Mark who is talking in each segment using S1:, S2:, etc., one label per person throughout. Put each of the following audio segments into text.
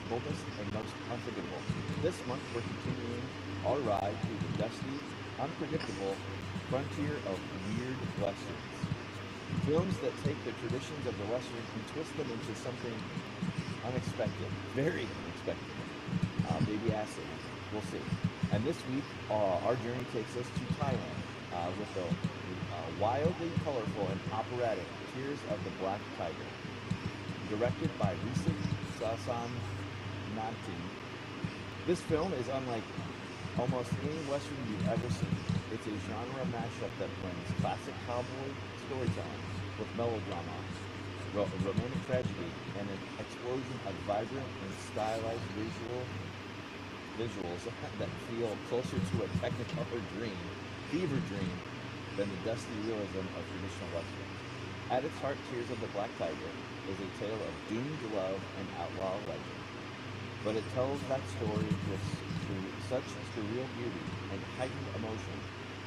S1: boldest, and most unforgettable. This month, we're continuing our ride through the dusty, unpredictable frontier of weird westerns. Films that take the traditions of the western and twist them into something unexpected, very unexpected. Maybe acid. We'll see. And this week, our journey takes us to Thailand with the wildly colorful and operatic Tears of the Black Tiger, directed by Wisit Sasanatieng. This film is unlike almost any western you've ever seen. It's a genre mashup that blends classic cowboy storytelling with melodrama, romantic tragedy, and an explosion of vibrant and stylized visuals that feel closer to a technicolor fever dream, than the dusty realism of traditional westerns. At its heart, Tears of the Black Tiger is a tale of doomed love and outlaw legend, but it tells that story with such surreal beauty and heightened emotion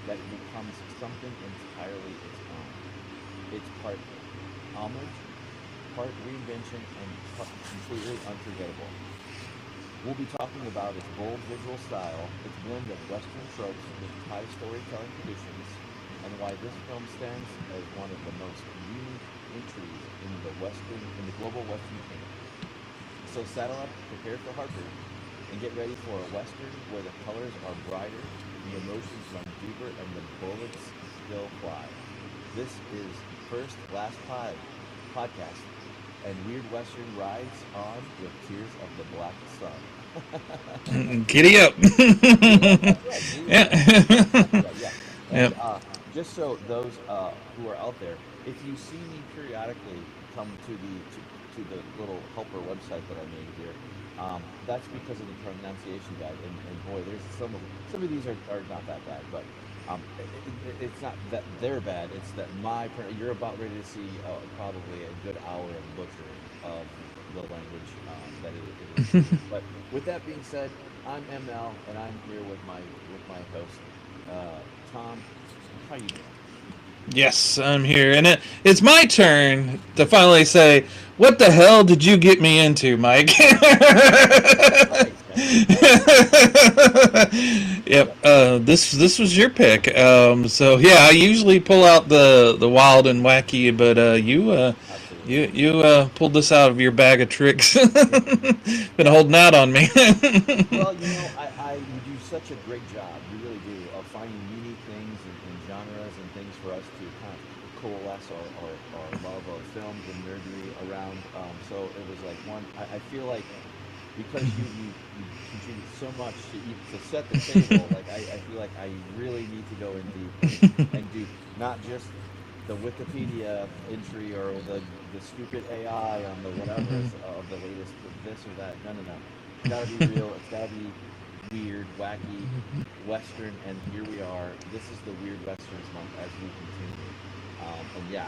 S1: that it becomes something entirely its own. It's part homage, part reinvention, and completely unforgettable. We'll be talking about its bold visual style, its blend of Western tropes with Thai storytelling traditions, and why this film stands as one of the most unique entries in the global Western kingdom. So saddle up, prepare for Harper, and get ready for a Western where the colors are brighter, the emotions run deeper, and the bullets still fly. This is First Last Podcast, and Weird Western rides on with Tears of the Black Sun.
S2: Giddy up.
S1: Yeah, that's right.
S2: Yeah.
S1: Yeah. And
S2: Yep.
S1: just so those who are out there, if you see me periodically come to the little helper website that I made here, that's because of the pronunciation guide. And boy, there's some of these are not that bad, but it's not that they're bad. It's that you're about ready to see probably a good hour of butchering of the language that it is speaking. But with that being said, I'm ML, and I'm here with my host, Tom. How you doing?
S2: Yes, I'm here, and it's my turn to finally say, "What the hell did you get me into, Mike?"
S1: That's right. That's right.
S2: Yep.
S1: Yep.
S2: This was your pick. So yeah, I usually pull out the wild and wacky, but
S1: Absolutely.
S2: you pulled this out of your bag of tricks. Been
S1: Yeah.
S2: holding out on me.
S1: Well, you do such a great job. You really do of finding unique things and genres and things for us to kind of coalesce our love of films and nerdery around. So it was like I feel like because you contribute so much to set the table. Like I feel like I really need to go in deep and do not just the Wikipedia entry or the stupid AI on the whatever's of the latest this or that. No, no, no. It's got to be real. It's got to be weird, wacky, Western, and here we are. This is the Weird Westerns month as we continue. And yeah,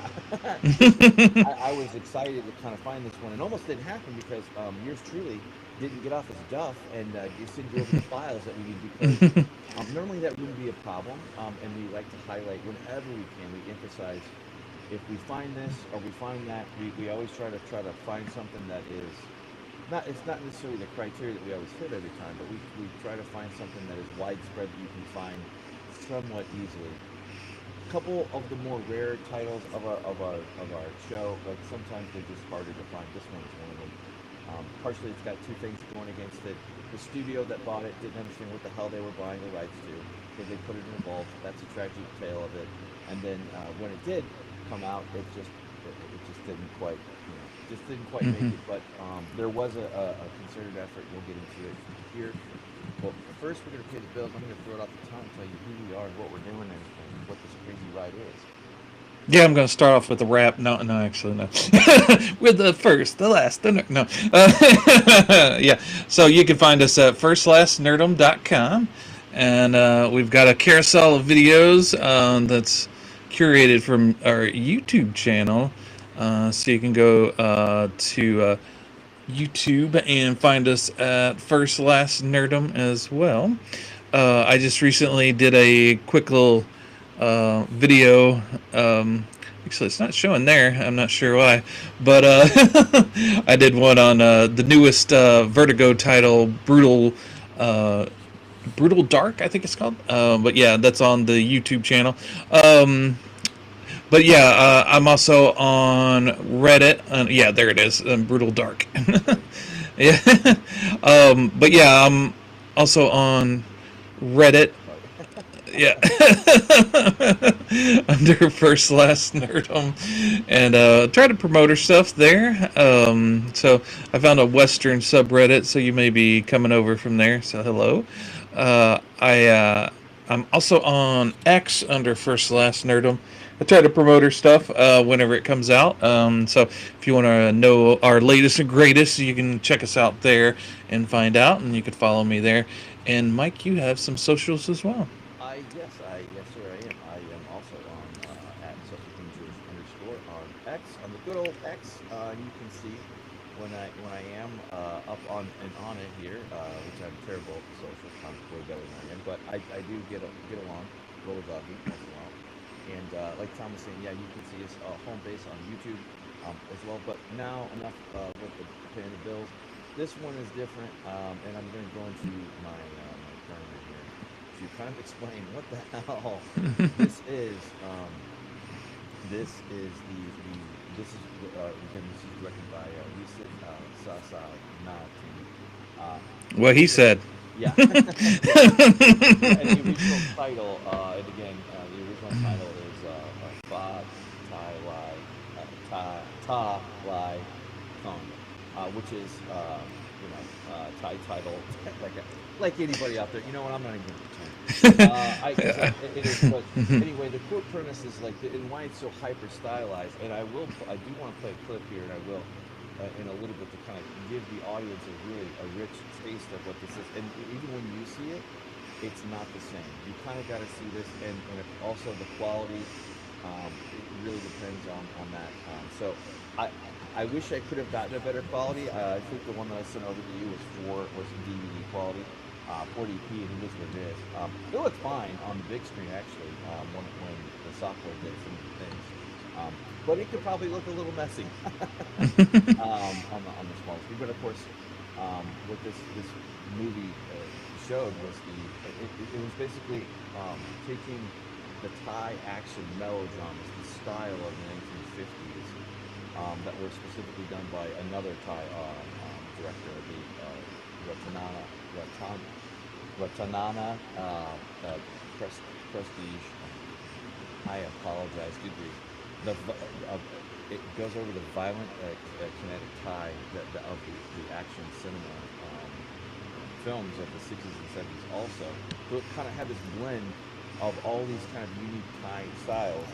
S1: I was excited to kind of find this one. It almost didn't happen because yours truly didn't get off his duff and send you over the files that we need because normally that wouldn't be a problem. And we like to highlight whenever we can. We emphasize if we find this or we find that, we always try to find something that is not. It's not necessarily the criteria that we always hit every time, but we try to find something that is widespread that you can find somewhat easily. Couple of the more rare titles of our show, but sometimes they're just harder to find. This one is one of them. Partially, it's got two things going against it. The studio that bought it didn't understand what the hell they were buying the rights to, so they put it in a vault. That's a tragic tale of it. And then when it did come out, it just didn't quite just didn't quite make it. But there was a concerted effort. We'll get into it here. Well, first we're going to pay the bills. I'm going to throw it off the top and tell you who we are and what we're doing and what this crazy ride is.
S2: Yeah, I'm going to start off with the rap. No, no, actually, no. With the first, the last, the no. Yeah, so you can find us at firstlastnerdom.com. And we've got a carousel of videos that's curated from our YouTube channel. So you can go to YouTube and find us at First Last Nerdum as well. I just recently did a quick little video Actually, it's not showing there. I'm not sure why, but I did one on the newest Vertigo title, uh, Brutal Dark, I think it's called. But yeah, that's on the YouTube channel. But yeah, I'm also on Reddit. Yeah, there it is, Brutal Dark. Yeah. But yeah, I'm also on Reddit.
S1: Sorry.
S2: Yeah. Under First Last Nerdom, and try to promote her stuff there. So I found a Western subreddit, so you may be coming over from there. So hello. I'm also on X under First Last Nerdom. I try to promote her stuff whenever it comes out. So if you want to know our latest and greatest, you can check us out there and find out, and you can follow me there. And Mike, you have some socials as well.
S1: Yes, sir, I am. I am also on at @such_a_thing_Jewish underscore on X, on the good old X. You can see when I am up on it here, which I'm terrible at social. I'm way better than I am, but I do get along, roll a doggy once in a while. And like Tom was saying, yeah, you can see us home base on YouTube as well. But now enough with the paying the bills. This one is different, and I'm going to go into my calendar here to kind of explain what the hell this is. This is again, this is directed by Wisit Sasanatieng.
S2: What he
S1: This is
S2: said.
S1: yeah, yeah. And the original title, and again, the original title is Fa Tai Lai Lai Kong, which is Thai title like anybody out there. You know what? I'm not even going to pretend. I because it is. But anyway, the core premise is like and why it's so hyper stylized. And I do want to play a clip here, and I will. In a little bit to kind of give the audience a rich taste of what this is, and even when you see it, it's not the same. You kind of got to see this, and also the quality. It really depends on that. So I wish I could have gotten a better quality. I think the one that I sent over to you was DVD quality, 40p, and it is what it is. It looks fine on the big screen actually when the software did some things. But it could probably look a little messy on the small screen. But of course, what this movie showed was it was basically taking the Thai action melodramas, the style of the 1950s, that were specifically done by another Thai director, the Ratanana Ratanana Prestige. I apologize, good grief. It goes over the violent kinetic tide of the action cinema films of the 60s and 70s also. So it kind of had this blend of all these kind of unique Thai styles,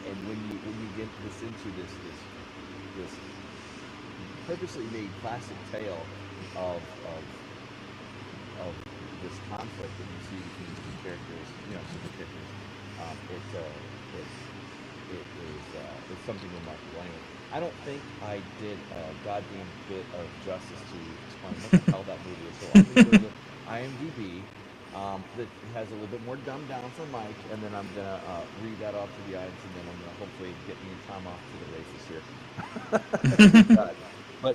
S1: and when you get this into this purposely made classic tale of of this conflict that you see between the characters, some of the characters, it's something remarkable. Anyway, I don't think I did a goddamn bit of justice to explain what the hell that movie is. So I'm going to go to IMDb. That has a little bit more dumbed down for Mike, and then I'm gonna read that off to the audience, and then I'm gonna hopefully get me and Tom off to the races here. But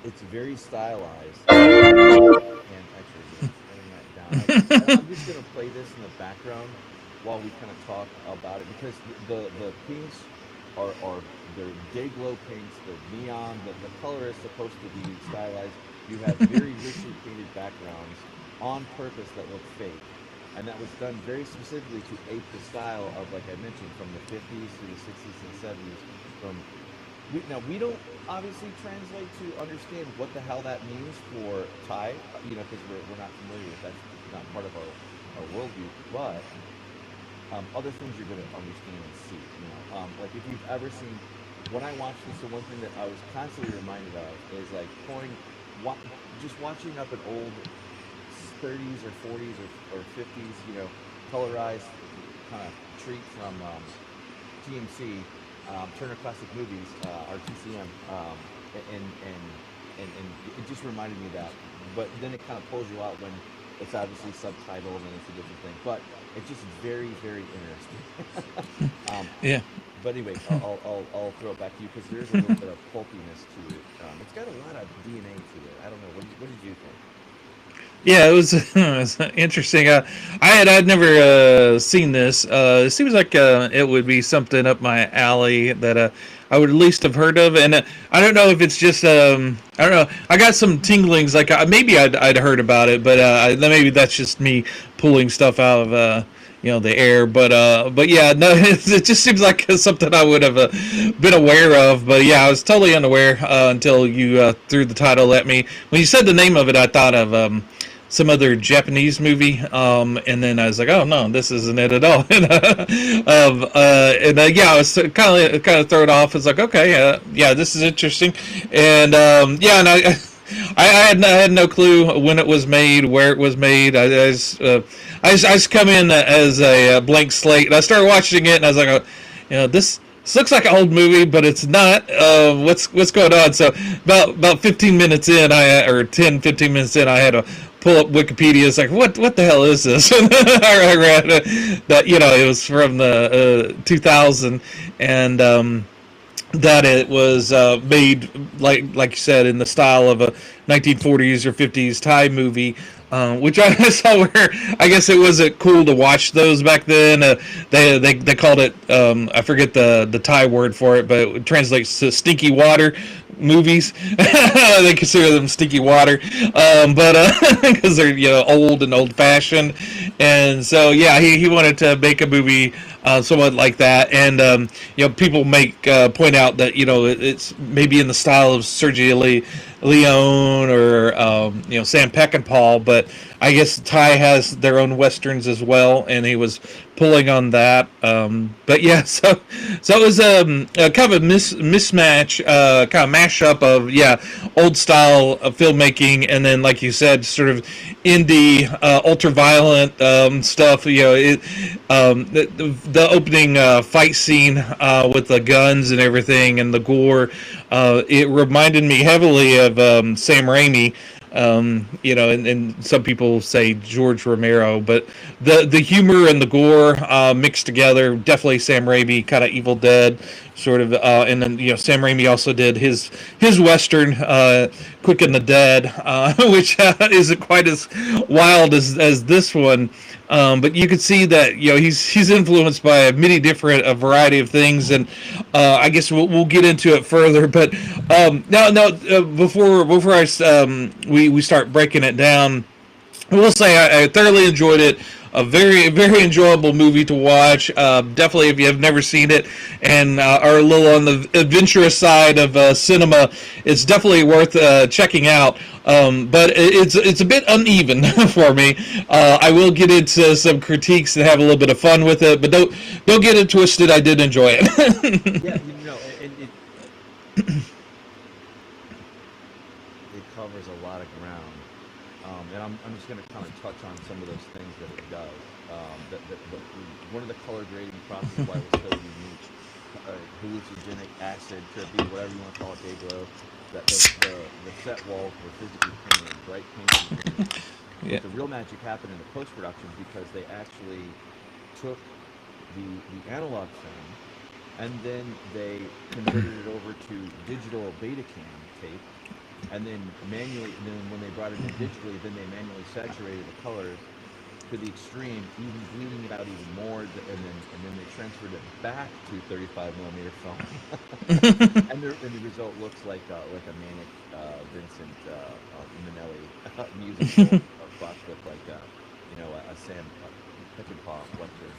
S1: it's very stylized, and actually, turning that down. I'm just gonna play this in the background while we kind of talk about it because the pinks are they're day glow pinks, the neon, the color is supposed to be stylized. You have very richly painted backgrounds on purpose that look fake, and that was done very specifically to ape the style of, like I mentioned, from the 50s to the 60s and 70s. Now we don't obviously translate to understand what the hell that means for Thai, because we're not familiar with that. It's not part of our worldview, but other things you're going to understand and see. Like if you've ever seen, when I watched this, the one thing that I was constantly reminded of is like just watching up an old 30s or 40s or 50s, colorized kind of treat from TMC, Turner Classic Movies, or TCM, and it just reminded me of that. But then it kind of pulls you out when It's obviously subtitled and it's a different thing, but it's just very, very interesting.
S2: Yeah.
S1: But anyway, I'll throw it back to you because there's a little bit of pulpiness to it. It's got a lot of DNA to it. I don't know. What did you think?
S2: Yeah, it was, it was interesting. I'd never seen this. It seems like it would be something up my alley that I would at least have heard of. And I don't know if it's just I don't know. I got some tinglings. Like maybe I'd heard about it, but maybe that's just me pulling stuff out of the air. But yeah, no, it just seems like something I would have been aware of. But yeah, I was totally unaware until you threw the title at me. When you said the name of it, I thought of some other Japanese movie, and then I was like, "Oh no, this isn't it at all." Yeah, I was kind of thrown off. It's like, okay, yeah, this is interesting, and yeah, and I had no clue when it was made, where it was made. I just come in as a blank slate, and I started watching it, and I was like, this looks like an old movie, but it's not. What's going on? So about 15 minutes in, or 10, 15 minutes in, I had to pull up Wikipedia. It's like, what the hell is this? I read that it was from the 2000, and that it was made like you said in the style of a 1940s or 50s Thai movie, which I saw where I guess it wasn't cool to watch those back then. They called it I forget the Thai word for it, but it translates to stinky water movies. They consider them stinky water, but because they're old and old fashioned, and so yeah, he wanted to make a movie somewhat like that, and people make point out that it's maybe in the style of Sergio Leone or Sam Peckinpah, but I guess Thai has their own westerns as well, and he was pulling on that. But yeah, so it was a kind of a mismatch, kind of mashup of old style of filmmaking, and then like you said, sort of indie, ultra violent stuff. The opening fight scene with the guns and everything and the gore. It reminded me heavily of Sam Raimi. And some people say George Romero, but the humor and the gore mixed together, definitely Sam Raimi, kind of Evil Dead, sort of, and then Sam Raimi also did his western, Quick and the Dead, which isn't quite as wild as this one. But you can see that he's influenced by many different a variety of things, and I guess we'll get into it further. But before we start breaking it down, I will say I thoroughly enjoyed it. A very, very enjoyable movie to watch. Definitely, if you have never seen it and are a little on the adventurous side of cinema, it's definitely worth checking out. But it's a bit uneven for me. I will get into some critiques and have a little bit of fun with it, but don't get it twisted. I did enjoy it.
S1: Yeah, and it covers a lot of ground. And I'm just going to kind of touch on some of those things that it does. One of the color grading processes why it was so unique, hallucinogenic, acid, trippy, whatever you want to call it, day glow, that the set walls were physically painted, bright painted.
S2: Yeah.
S1: But the real magic happened in the post-production because they actually took the analog film and then they converted it over to digital Betacam tape, and then when they brought it in digitally, then they manually saturated the colors to the extreme, even bleeding it out even more, and then they transferred it back to 35 millimeter film, and the result looks like a manic Vincent Minnelli musical box with a Sam Peckinpah western.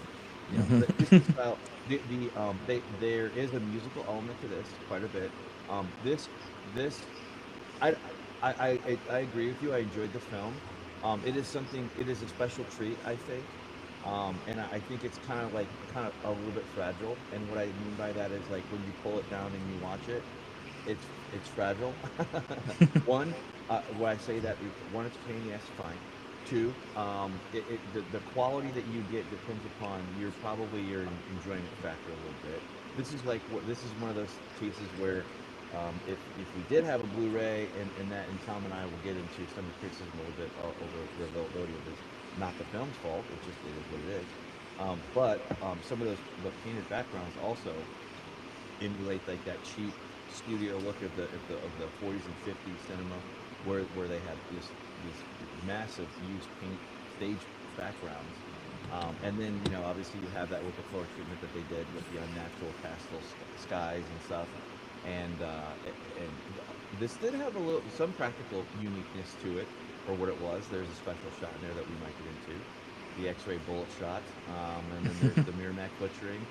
S1: This is about there is a musical element to this quite a bit. This I, I agree with you. I enjoyed the film. It is something. It is a special treat, I think, and I think it's kind of a little bit fragile. And what I mean by that is like when you pull it down and you watch it, it's fragile. One, why I say that is one, it's a pain in the ass to find. Two, the quality that you get depends upon your enjoyment factor a little bit. This is one of those cases where if we did have a Blu-ray, and Tom and I will get into some of the criticism a little bit over the availability of this, not the film's fault. It is what it is. But some of those the painted backgrounds also emulate like that cheap studio look of the 40s and 50s cinema, where they have this massive used paint stage backgrounds. And then obviously you have that with the color treatment that they did with the unnatural pastel skies and stuff, and this did have a little some practical uniqueness to it for what it was. There's a special shot in there that we might get into, the X-ray bullet shot, and then there's the Miramax butchering.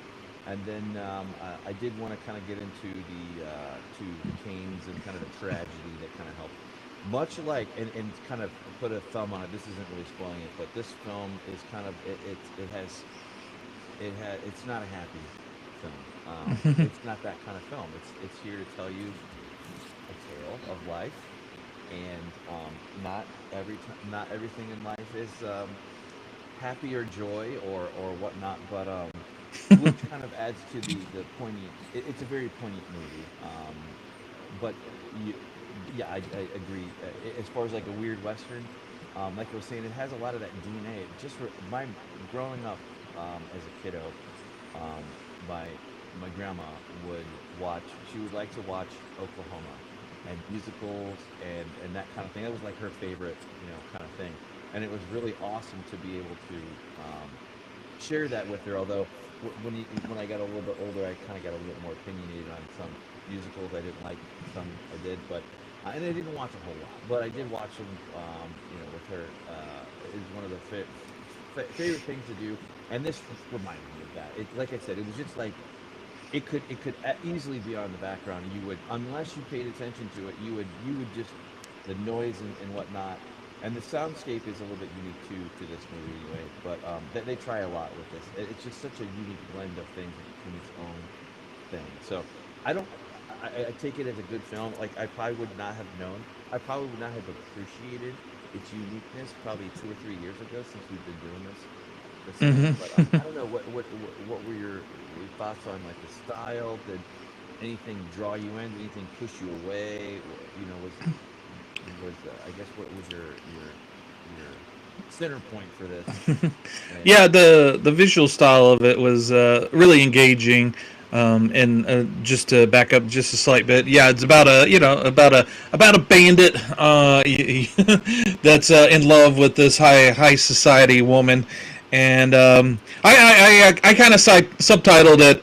S1: And then I did want to kind of get into the canes and kind of the tragedy that kind of helped. Much like, and kind of put a thumb on it. This isn't really spoiling it, but this film is kind of it's not a happy film. It's not that kind of film. It's here to tell you a tale of life, and not everything in life is happy or joy or whatnot, but which kind of adds to the poignant. It's a very poignant movie, but you, yeah, I agree. As far as like a weird western, like I was saying, it has a lot of that DNA. My growing up as a kiddo, um, my grandma would watch. She would like to watch Oklahoma and musicals and that kind of thing. That was like her favorite, kind of thing. And it was really awesome to be able to share that with her. Although when I got a little bit older, I kind of got a little bit more opinionated on some musicals. I didn't like some. I did, but and I didn't watch a whole lot. But I did watch them. With her. It was one of the favorite things to do. And this reminded me of that. Like I said, it was just like it could easily be on the background. And you would, unless you paid attention to it, you would just the noise and whatnot. And the soundscape is a little bit unique to this movie anyway, but they try a lot with this. It's just such a unique blend of things in its own thing. So I don't, I take it as a good film. Like I probably would not have known, I probably would not have appreciated its uniqueness probably 2 or 3 years ago since we've been doing this thing. But
S2: Hmm.
S1: I don't know what were your thoughts on like the style? Did anything draw you in? Did anything push you away? Was I guess what was your center point for this? And
S2: Yeah, the visual style of it was really engaging. And just to back up just a slight bit, yeah, it's about a bandit that's in love with this high society woman, and I kind of subtitled it,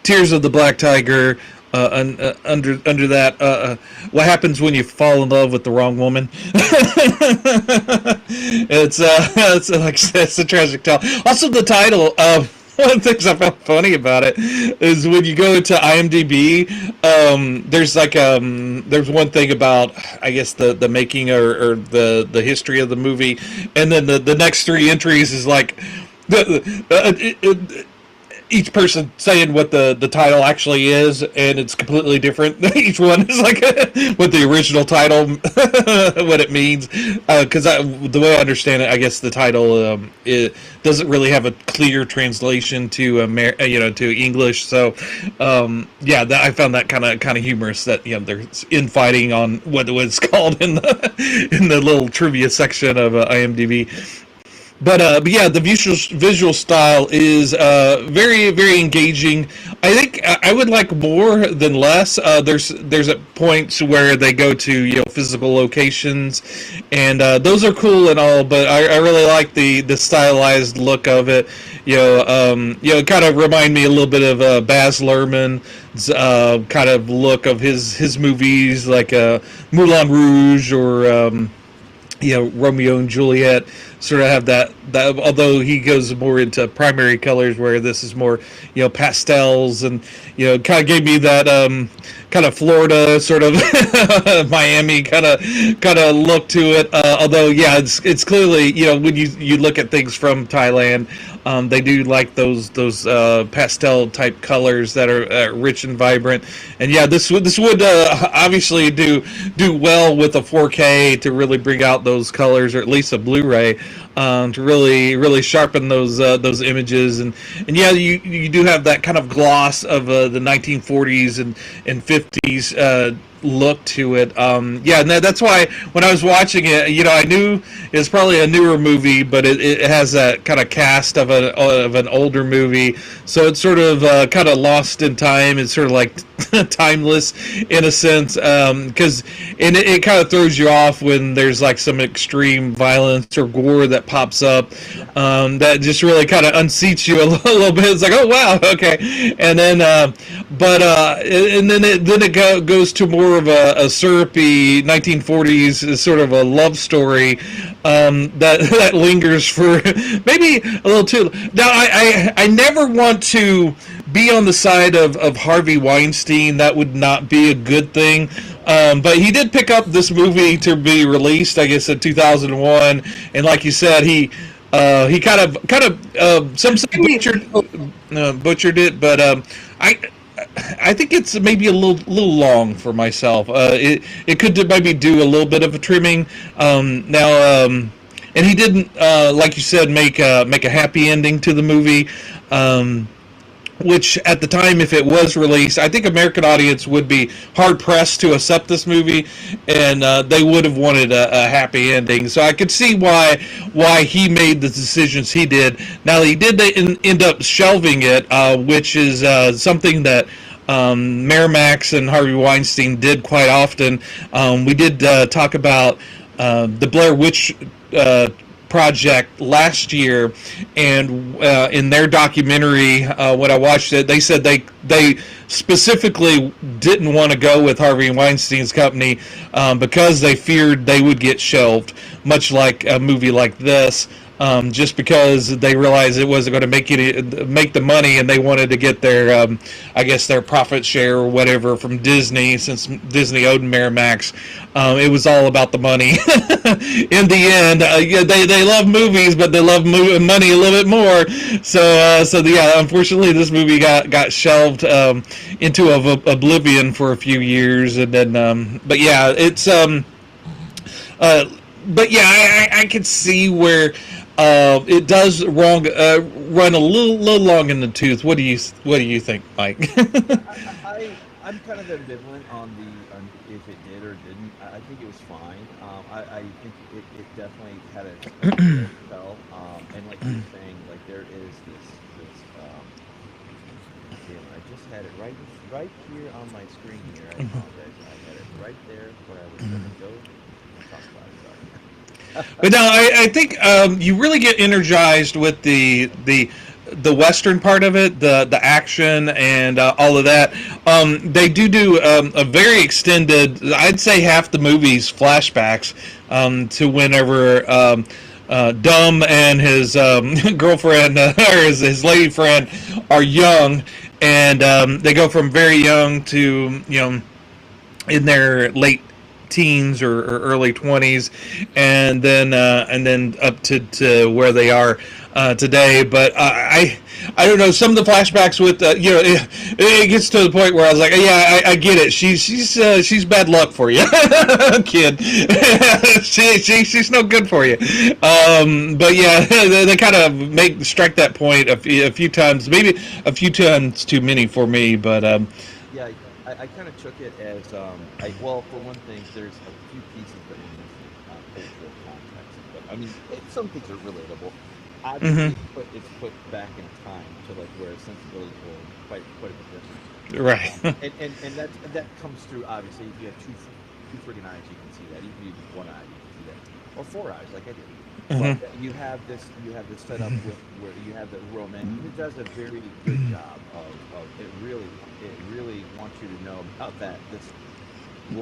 S2: Tears of the Black Tiger. Under that, what happens when you fall in love with the wrong woman? It's like it's a tragic tale. Also, the title. One of the things I found funny about it is when you go into IMDb, there's one thing about I guess the making or the history of the movie, and then the next three entries is like the each person saying what the title actually is, and it's completely different. Each one is like what the original title, what it means. Because the way I understand it, I guess the title it doesn't really have a clear translation to to English. So yeah, I found that kind of humorous that there's infighting on what it's called in the little trivia section of IMDb. But yeah, the visual style is very very engaging. I think I would like more than less. There's at points where they go to physical locations, and those are cool and all. But I really like the stylized look of it. It kind of remind me a little bit of Baz Luhrmann's kind of look of his movies, like Moulin Rouge or. Romeo and Juliet sort of have that although he goes more into primary colors where this is more pastels, and kind of gave me that kind of Florida sort of Miami kind of look to it, although yeah, it's clearly when you look at things from Thailand, they do like those pastel type colors that are rich and vibrant, and yeah, this would obviously do well with a 4K to really bring out those colors, or at least a Blu-ray. to really sharpen those images. And yeah, you do have that kind of gloss of the 1940s and 50s look to it. Yeah, and that's why when I was watching it, I knew it's probably a newer movie, but it has that kind of cast of an older movie, so it's sort of kind of lost in time. It's sort of like timeless in a sense, because it kind of throws you off when there's like some extreme violence or gore that pops up,
S1: Yeah.
S2: that just really kind of unseats you a little bit. It's like, oh wow, okay, and then and then it goes to more of a syrupy 1940s sort of a love story, that that lingers for maybe a little too. Now, I never want to be on the side of Harvey Weinstein. That would not be a good thing. But he did pick up this movie to be released, I guess, in 2001, and like you said, he kind of some say butchered it, but I I think it's maybe a little long for myself. It could maybe do a little bit of a trimming. Now, and he didn't, like you said, make a happy ending to the movie. Which at the time, if it was released, I think American audience would be hard pressed to accept this movie, and they would have wanted a happy ending. So I could see why he made the decisions he did. Now he did end up shelving it, which is something that Miramax and Harvey Weinstein did quite often. We did talk about the Blair Witch project last year, and in their documentary, when I watched it, they said they specifically didn't want to go with Harvey Weinstein's company, because they feared they would get shelved, much like a movie like this. Just because they realized it wasn't going to make the money, and they wanted to get their, I guess, their profit share or whatever from Disney, since Disney owed Miramax. It was all about the money. In the end, yeah, they love movies, but they love money a little bit more. So yeah, unfortunately, this movie got shelved into oblivion for a few years, and then, but yeah, it's but yeah, I can see where it does run a little long in the tooth. What do you think, Mike?
S1: Yeah, I'm kind of ambivalent on if it did or didn't. I think it was fine. I think it definitely had a spell. And like you were saying, like there is this damn, I just had it right here on my screen here. I apologize. I had it right there where I was gonna go and talk about it. Sorry.
S2: But no, I think you really get energized with the western part of it, the action and all of that. They do a very extended. I'd say half the movie's flashbacks to whenever. Dumb and his girlfriend or his lady friend are young, and they go from very young to in their late teens or early 20s, and then up to where they are today. But I don't know, some of the flashbacks with it gets to the point where I was like, yeah, I get it. She's bad luck for you, kid. She's no good for you. But yeah, they kind of strike that point a few times, maybe a few times too many for me. But
S1: Yeah, I kind of took it as well. For one thing, there's a few pieces that are missing cultural context, but I mean, some things are relatable. Obviously,
S2: mhm,
S1: it's put back in time to like where sensibilities were quite a bit different.
S2: right.
S1: And that comes through. Obviously, if you have two friggin' eyes, you can see that. Even if you use one eye, you can see that, or four eyes, like I did. But
S2: Mhm,
S1: you have this setup with where you have the romance. It does a very good job of it really wants you to know about that this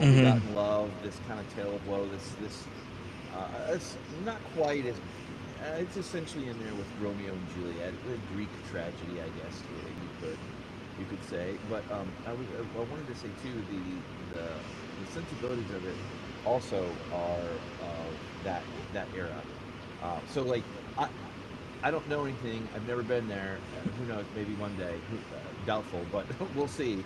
S2: mhm,
S1: forgotten love, this kind of tale of woe. It's not quite as it's essentially in there with Romeo and Juliet, the Greek tragedy, I guess you could say. But I wanted to say too the sensibilities of it also are that era. So like I don't know anything. I've never been there. Who knows? Maybe one day. Doubtful, but we'll see.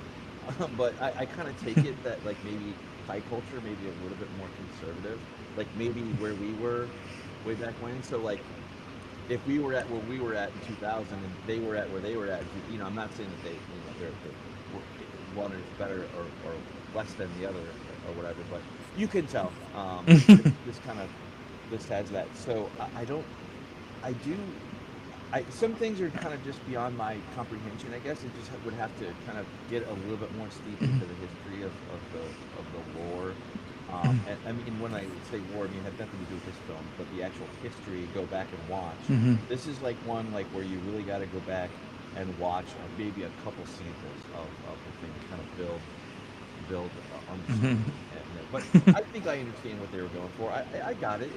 S1: But I kind of take it that like maybe Thai culture maybe a little bit more conservative. Like maybe where we were way back when. So like, if we were at where we were at in 2000 and they were at where they were at, I'm not saying that one is better or less than the other or whatever, but you can tell. This kind of list has that. So I don't, I do. Some things are kind of just beyond my comprehension. I guess it just would have to kind of get a little bit more steep into the history of the lore. And I mean, when I say war, I mean, it had nothing to do with this film, but the actual history. Go back and watch. This is like one like where you really got to go back and watch maybe a couple samples of the thing to kind of build understanding. But I think I understand what they were going for. I got it.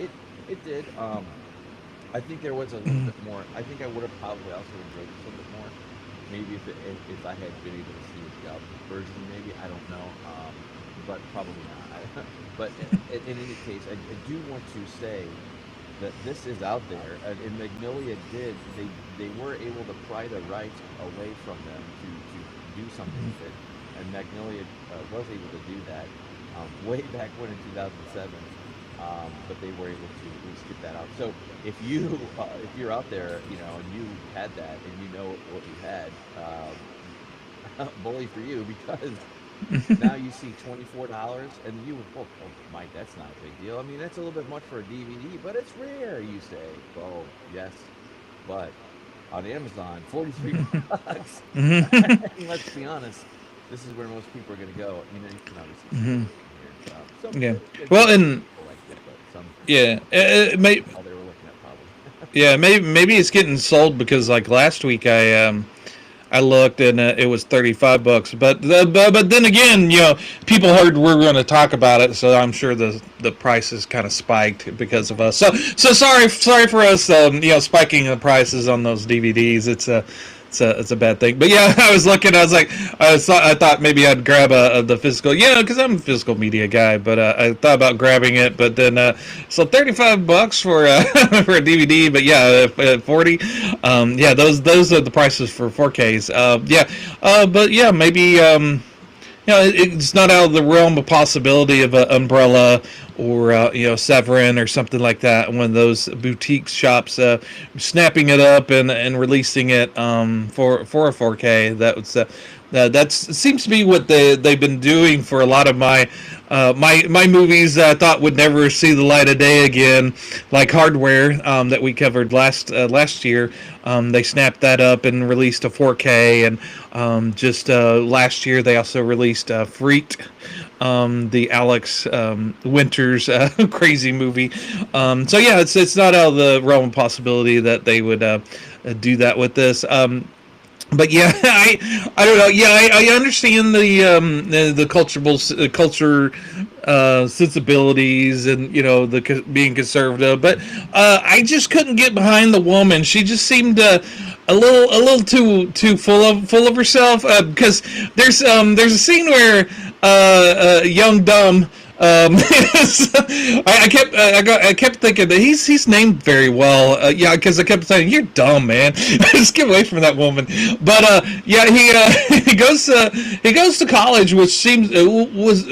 S1: It did. I think there was a little bit more. I think I would have probably also enjoyed it a little bit more. Maybe if I had been able to see the version, maybe I don't know, but probably not. But in any case, I do want to say that this is out there, and Magnolia did. They were able to pry the rights away from them to do something with it, and Magnolia was able to do that way back when in 2007. But they were able to at least get that out. So if you're out there, and you had that, and you know what you had, bully for you, because now you see $24, and you would, oh, Mike, that's not a big deal. I mean, that's a little bit much for a DVD, but it's rare. You say, well, yes, but on Amazon, $43. Let's be honest, this is where most people are going to go. You can obviously.
S2: Yeah. Well, and yeah,
S1: they were looking at probably.
S2: Yeah, maybe it's getting sold because like last week I looked and it was $35, but then again, people heard we're going to talk about it, so I'm sure the prices kind of spiked because of us. So sorry for us, spiking the prices on those DVDs. It's a bad thing. But yeah, I was looking. I was like, I thought maybe I'd grab the physical, because I'm a physical media guy. But I thought about grabbing it. But then, so $35 for for a DVD. But yeah, 40. Yeah, those are the prices for 4Ks. But yeah, maybe. It's not out of the realm of possibility of an Umbrella or Severin or something like that. One of those boutique shops snapping it up and releasing it for a 4K. That seems to be what they've been doing for a lot of my movies that I thought would never see the light of day again, like Hardware that we covered last year. They snapped that up and released a 4K, and just last year they also released Freaked, the Alex Winters crazy movie. So yeah, it's not out of the realm of possibility that they would do that with this. But yeah, I don't know. Yeah, I understand the culture sensibilities and the being conservative, but I just couldn't get behind the woman. She just seemed a little too full of herself. Because there's a scene where young dumb. I kept thinking that he's named very well. Because I kept saying, "You're dumb, man. Just get away from that woman." But he goes to college, which seems was.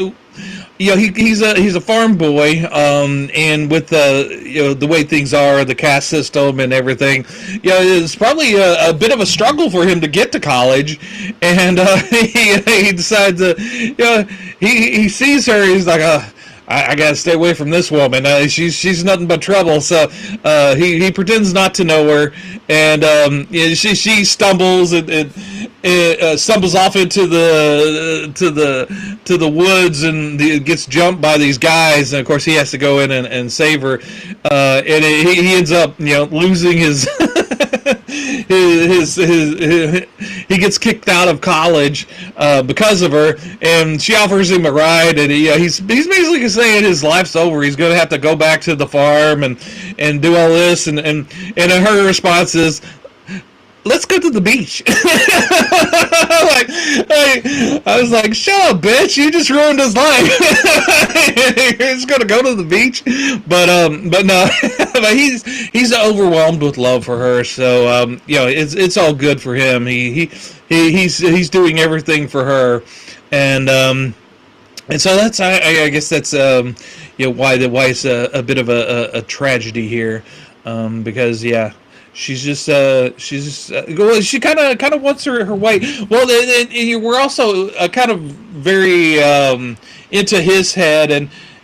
S2: He's a farm boy, and with the way things are, the caste system and everything, it's probably a bit of a struggle for him to get to college, and he decides he sees her, he's like, I gotta stay away from this woman. She's nothing but trouble. So he pretends not to know her, and she stumbles and stumbles off into the woods and gets jumped by these guys. And of course, he has to go in and save her. And he ends up losing his. He gets kicked out of college because of her, and she offers him a ride, and he's basically saying his life's over. He's going to have to go back to the farm and do all this, and her response is, "Let's go to the beach." I was like, "Shut up, bitch! You just ruined his life. You're just gonna go to the beach." But no, but he's overwhelmed with love for her. So it's all good for him. He's doing everything for her, and And so that's I guess that's why it's a bit of a tragedy here, because yeah, she's just well, she kind of wants her way. Well, we're also kind of very into his head,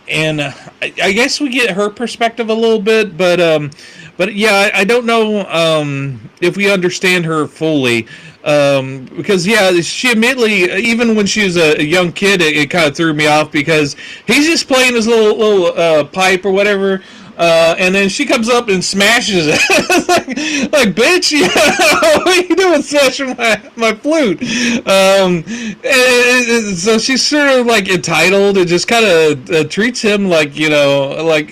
S2: and I guess we get her perspective a little bit, but yeah, I don't know if we understand her fully. Because yeah, she immediately, even when she was a young kid, it kind of threw me off because he's just playing his little pipe or whatever, and then she comes up and smashes it. like bitch, what are you doing smashing my flute? And so she's sort of like entitled and just kind of treats him like like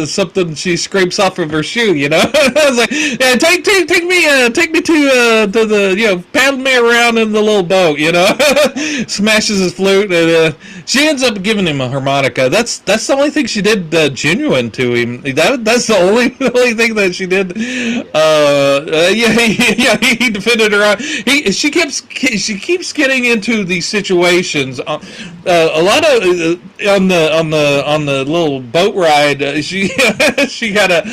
S2: something she scrapes off of her shoe. I was like, yeah, take me to the paddle me around in the little boat. Smashes his flute, and she ends up giving him a harmonica. That's the only thing she did genuine to him. That's the only thing that she did.
S1: Yeah.
S2: Yeah, he defended her. She keeps getting into these situations. A lot of on the little boat ride, she she kind of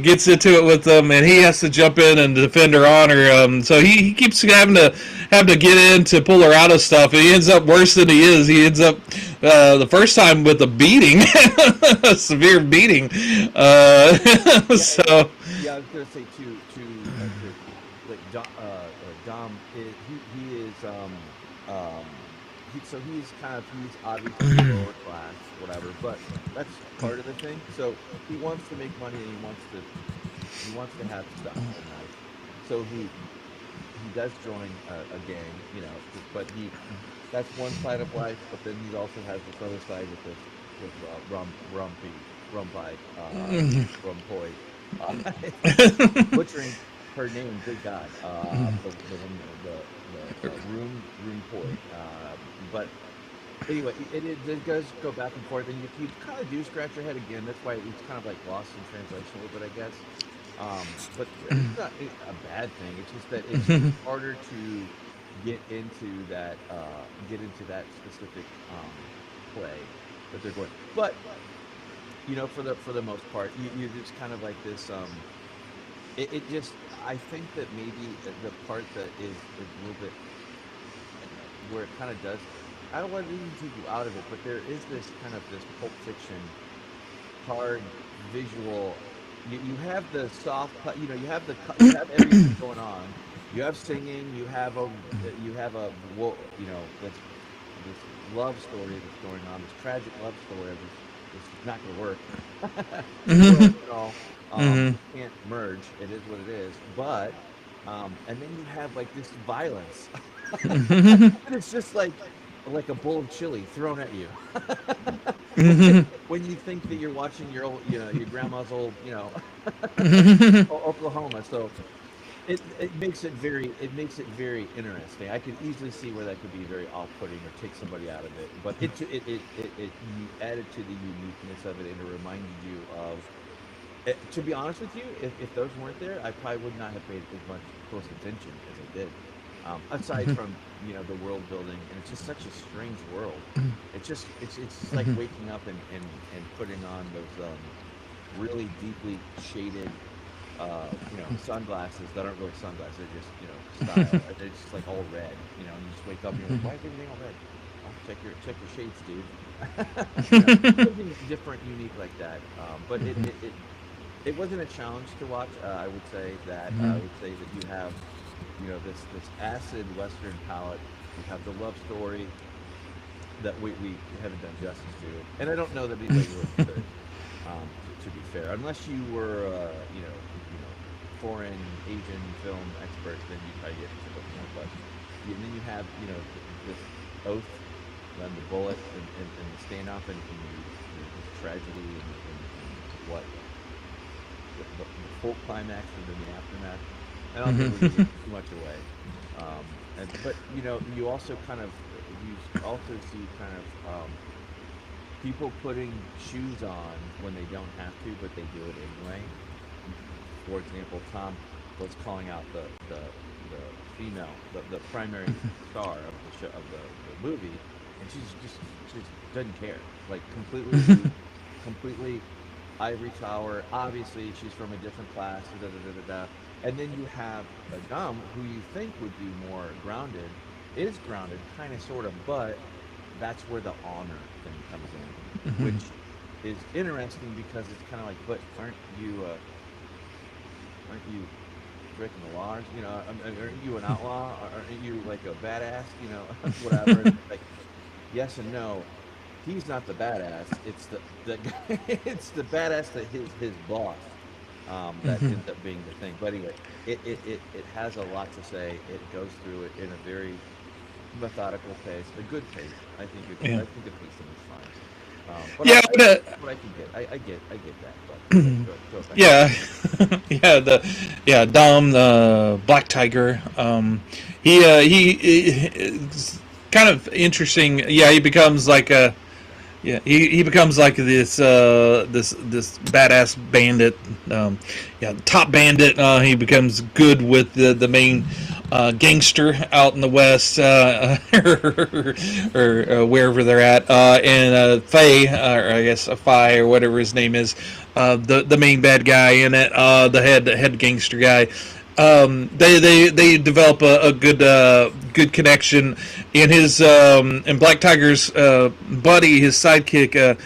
S2: gets into it with them, and he has to jump in and defend her honor. So he keeps having to get in to pull her out of stuff, and he ends up worse than he is. He ends up the first time with a beating, a severe beating.
S1: Yeah,
S2: So.
S1: yeah. I was gonna say like Dom. He is so he's obviously lower class, whatever. But that's part of the thing. So he wants to make money and he wants to have stuff in life. So he does join a gang, but that's one side of life. But then he also has this other side with Rumpi, Rumpoi. Butchering her name. Good God, the one the room poi. But anyway, it does go back and forth, and you kind of do scratch your head again. That's why it's kind of like lost in translation a little bit, I guess. But it's not a bad thing. It's just that it's harder to get into that specific play that they're going. But for the most part, you're just kind of like this. It just I think that maybe the part that is a little bit where it kind of does. I don't want to even take you out of it, but there is this pulp fiction hard visual. You have the soft, you have everything going on. You have singing. This love story that's going on. This tragic love story. This is not going to work. Two worlds,
S2: Mhm.
S1: can't merge. It is what it is. But and then you have like this violence, and it's just like a bowl of chili thrown at you. When you think that you're watching your old, your grandma's old, Oklahoma. So it makes it very interesting. I could easily see where that could be very off-putting or take somebody out of it. But it you added to the uniqueness of it, and it reminded you of. To be honest with you, if those weren't there, I probably would not have paid as much close attention as I did. Aside from the world building, and it's just such a strange world. It's just like waking up and putting on those really deeply shaded sunglasses that aren't really sunglasses. They're just style. They're just like all red. And you just wake up and you're like, why is everything all red? Oh, check your shades, dude. Something different, unique like that. But it wasn't a challenge to watch. I would say that you have this acid Western palette. You have the love story that we haven't done justice to, and I don't know that anybody really could. To be fair, unless you were foreign Asian film expert, then you probably get into it more. But and then you have this oath, then the bullet, and the standoff, this tragedy, and what the full climax, and then the aftermath. I don't think we're giving too much away. But you also you also see kind of people putting shoes on when they don't have to, but they do it anyway. For example, Tom was calling out the female, the primary star of the show, of the movie, and she just doesn't care. Like completely, completely ivory tower. Obviously, she's from a different class. Da, da, da, da, da. And then you have a Dom who you think would be more grounded, is grounded, kind of, sort of, but that's where the honor thing comes in, which is interesting because it's kind of like, but aren't you breaking the laws? You know, aren't you an outlaw? Aren't you like a badass? You know, whatever. Like, yes and no. He's not the badass. It's the guy. It's the badass that his boss. That ends up being the thing. But anyway, it has a lot to say. It goes through it in a very methodical pace, a good pace. I think I think the pacing is fine. But
S2: Yeah,
S1: what I can get, I get that. But go back.
S2: yeah, Dom the Black Tiger. He it's kind of interesting. Yeah, he becomes like a he becomes like this badass bandit. Top bandit. He becomes good with the main gangster out in the west, or wherever they're at, and Faye, or I guess Faye or whatever his name is, the main bad guy in it, the head gangster guy. They develop a good connection. In his in Black Tiger's buddy, his sidekick,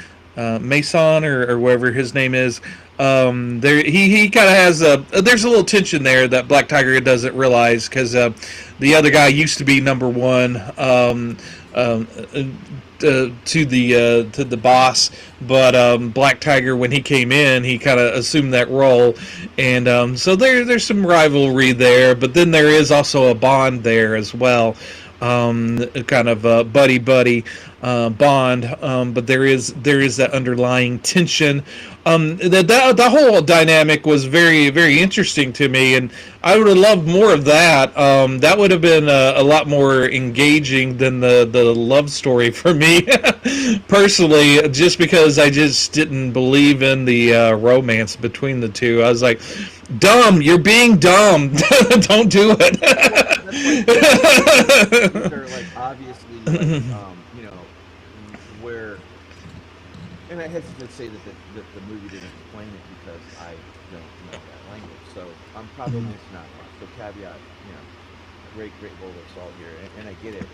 S2: Mason, or whatever his name is. There he kind of has there's a little tension there that Black Tiger doesn't realize, because the other guy used to be number one. To the boss, but Black Tiger, when he came in, he kind of assumed that role, and so there's some rivalry there, but then there is also a bond there as well, kind of a buddy bond, but there is that underlying tension. The whole dynamic was very, very interesting to me, and I would have loved more of that. That would have been a lot more engaging than the love story for me, personally, just because I just didn't believe in the romance between the two. I was like, dumb, you're being dumb. Don't do it.
S1: They're like, obviously, like, you know, where, and I hesitate to say that the movie didn't explain it because I don't know that language, so I'm probably just not. So caveat, you know, great bowl of salt here, and I get it.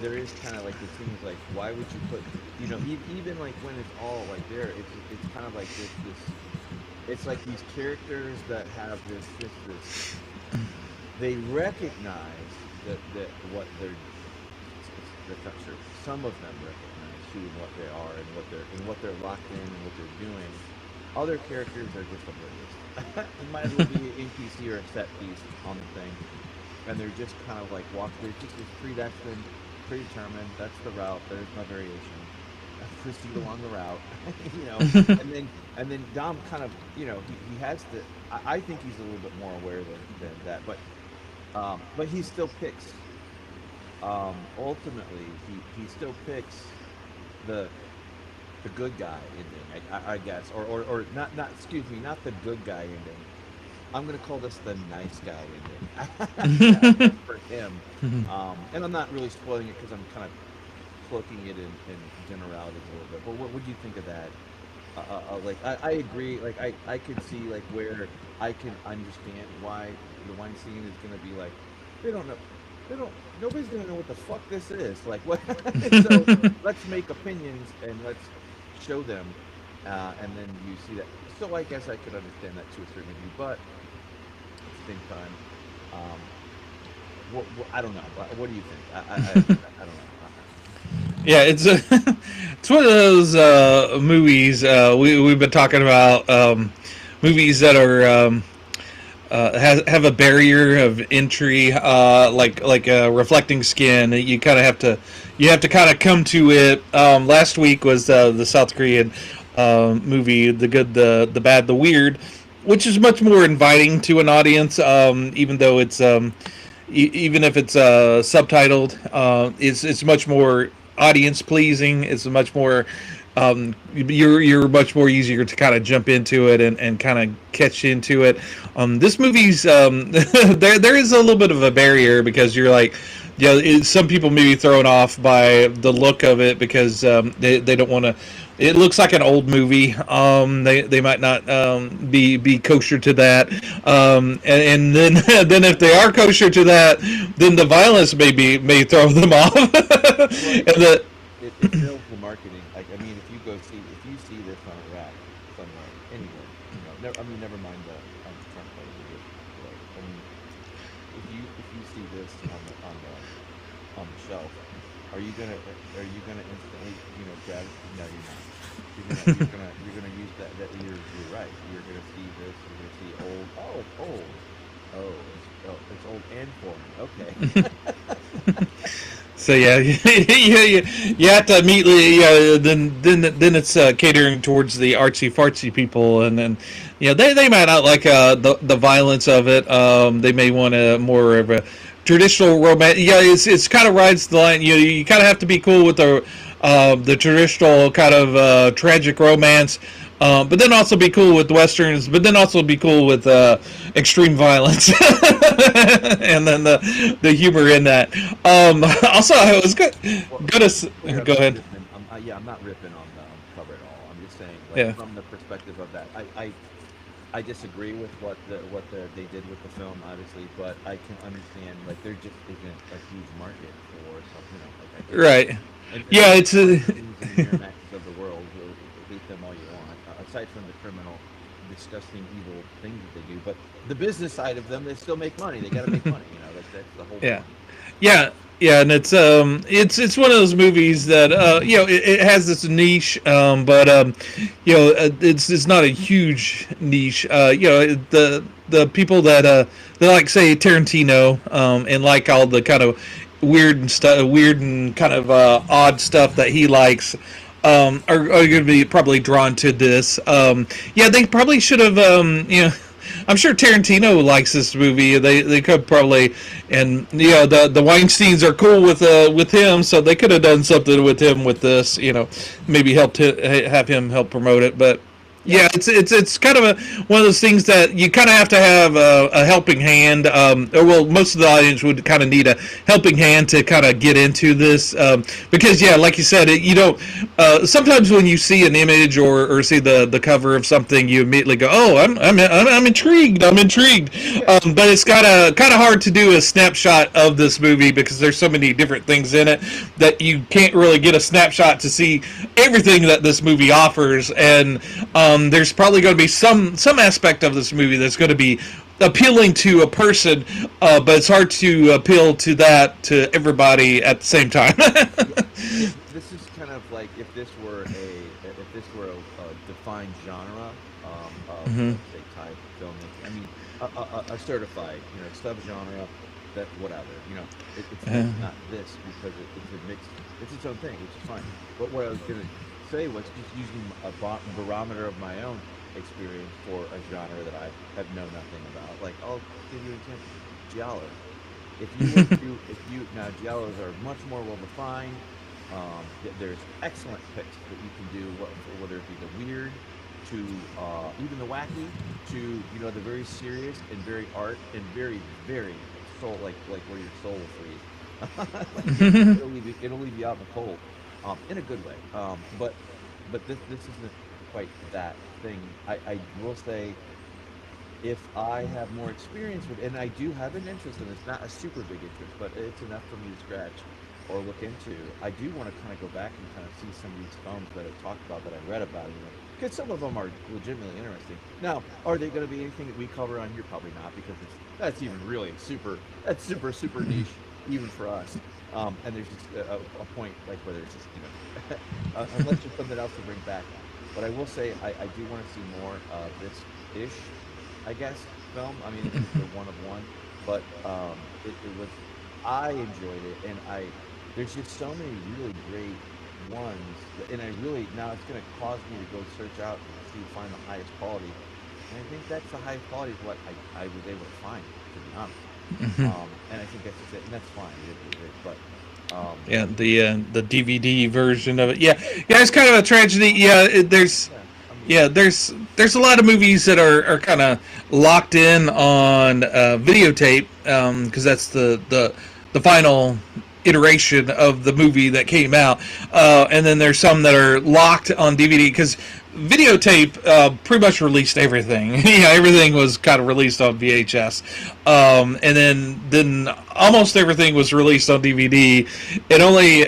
S1: There is kind of like the things like, why would you put, you know, even like when it's all like there, it's kind of like this it's like these characters that have this they recognize that what they're not sure. Some of them recognize who and what they are, and what they're locked in, and what they're doing. Other characters are just oblivious. It might as well be an NPC or a set piece on the thing, and they're just kind of like they're just predestined, predetermined. That's the route. There's no variation. Proceed along the route, you know, and then Dom kind of, you know, he has to. I think he's a little bit more aware than that, but he still picks. Ultimately, he still picks the good guy ending, I guess, or not excuse me, not the good guy ending. I'm gonna call this the nice guy ending for him. And I'm not really spoiling it because I'm kind of cloaking it in generalities a little bit. But what do you think of that? Like I agree. Like I could see like where I can understand why the one scene is gonna be like, they don't know. Nobody's gonna know what the fuck this is. Like what? So let's make opinions and let's show them, and then you see that. So I guess I could understand that to a certain degree, but at the same time, I don't know. What do you think? I don't know.
S2: Yeah, it's it's one of those movies we've been talking about, movies that are have a barrier of entry, like Reflecting Skin. You kind of have to kind of come to it. Last week was the South Korean movie, The Good, the Bad, the Weird, which is much more inviting to an audience, even though it's even if it's subtitled. It's much more audience pleasing. It's much more you're much more easier to kind of jump into it and kind of catch into it. This movie's there is a little bit of a barrier because you're like, some people may be thrown off by the look of it because they don't want to. It looks like an old movie. They might not be kosher to that. And then then if they are kosher to that, then the violence may throw them off.
S1: Well,
S2: And the
S1: it fails the marketing. Like, I mean, if you see this on a rack somewhere, anywhere, never mind the front part of the like, I mean, if you see this on the shelf, are you gonna instantly grab it? No, you're not. You're gonna use you're right. You're gonna see this. You're gonna see old. Oh, it's old. It's old and foreign. Okay.
S2: So yeah, you have to immediately then it's catering towards the artsy fartsy people, and then they might not like the violence of it. They may want a more of a traditional romance. Yeah, it's kind of rides the line. You kind of have to be cool with the traditional kind of tragic romance. But then also be cool with westerns. But then also be cool with extreme violence, and then the humor in that. Also, I was good.
S1: Well,
S2: Go ahead.
S1: I'm not ripping on the cover at all. I'm just saying, like,
S2: Yeah.
S1: from the perspective of that, I disagree with they did with the film, obviously, but I can understand, like, there just isn't a huge market for something, like, I get that.
S2: Right.
S1: And
S2: Yeah.
S1: the
S2: It's
S1: Weinsteins and the Miramaxes of the world, hate them all you want, aside from the criminal, disgusting, evil things that they do, but the business side of them, they still make money. They got to make money, that's the whole
S2: yeah.
S1: point.
S2: Yeah, yeah, and it's one of those movies that it has this niche, but it's not a huge niche. The people that like say Tarantino and like all the kind of weird and kind of odd stuff that he likes. Are going to be probably drawn to this. Yeah, they probably should have. I'm sure Tarantino likes this movie. They could probably, and the Weinsteins are cool with him, so they could have done something with him with this. Maybe have him help promote it, but. Yeah, it's kind of one of those things that you kind of have to have a helping hand, or well, most of the audience would kind of need a helping hand to kind of get into this, because like you said, sometimes when you see an image or see the cover of something, you immediately go, oh, I'm intrigued, but it's kind of hard to do a snapshot of this movie because there's so many different things in it that you can't really get a snapshot to see everything that this movie offers, and there's probably going to be some aspect of this movie that's going to be appealing to a person, but it's hard to appeal to everybody at the same time.
S1: This is kind of like if this were a defined genre of,
S2: Hmm.
S1: let's say, Thai filmmaking. I mean, a certified subgenre that whatever it's not this because it's a mix. It's its own thing, which is fine. But what I was gonna say was just using a barometer of my own experience for a genre that I have known nothing about. Like, I'll give you an example. Giallo. Now giallos are much more well defined. There's excellent picks that you can do, whether it be the weird to even the wacky to the very serious and very art and very very soul like where your soul will freeze. Like it'll leave you out in the cold, in a good way. But this isn't quite that thing. I will say, if I have more experience with, and I do have an interest in it's not a super big interest, but it's enough for me to scratch or look into. I do want to kind of go back and kind of see some of these films that I've talked about, that I read about, because some of them are legitimately interesting. Now, are they going to be anything that we cover on here? Probably not, because that's even really super niche, even for us. And there's just a point like where there's just unless there's something else to bring back. But I will say I do want to see more of this ish, I guess, film. I mean, it's the one of one, but it was. I enjoyed it, and there's just so many really great ones, and now it's going to cause me to go search out and find the highest quality. And I think that's the highest quality of what I was able to find, to be honest. And I think that's just it, and that's fine. But
S2: Yeah, the DVD version of it. Yeah, it's kind of a tragedy. Yeah, there's a lot of movies that are kind of locked in on videotape, because that's the the final iteration of the movie that came out, and then there's some that are locked on DVD because videotape pretty much released everything. Yeah, everything was kind of released on VHS, and then almost everything was released on DVD. It only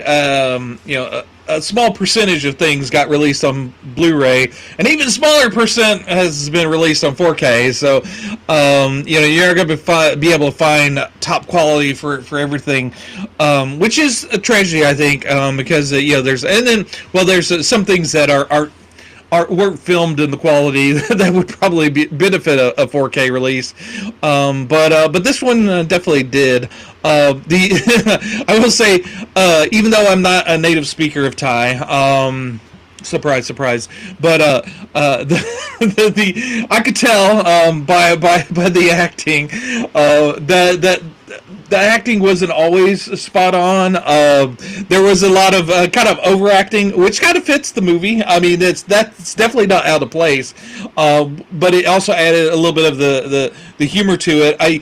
S2: a small percentage of things got released on Blu-ray, and even smaller percent has been released on 4K. So, you're going to be able to find top quality for everything, which is a tragedy, I think, because there's some things that weren't filmed in the quality that would probably benefit a 4K release, but this one definitely did. I will say, even though I'm not a native speaker of Thai, surprise, surprise, but I could tell by the acting that the acting wasn't always spot on. There was a lot of kind of overacting, which kind of fits the movie. I mean, that's definitely not out of place, but it also added a little bit of the humor to it. I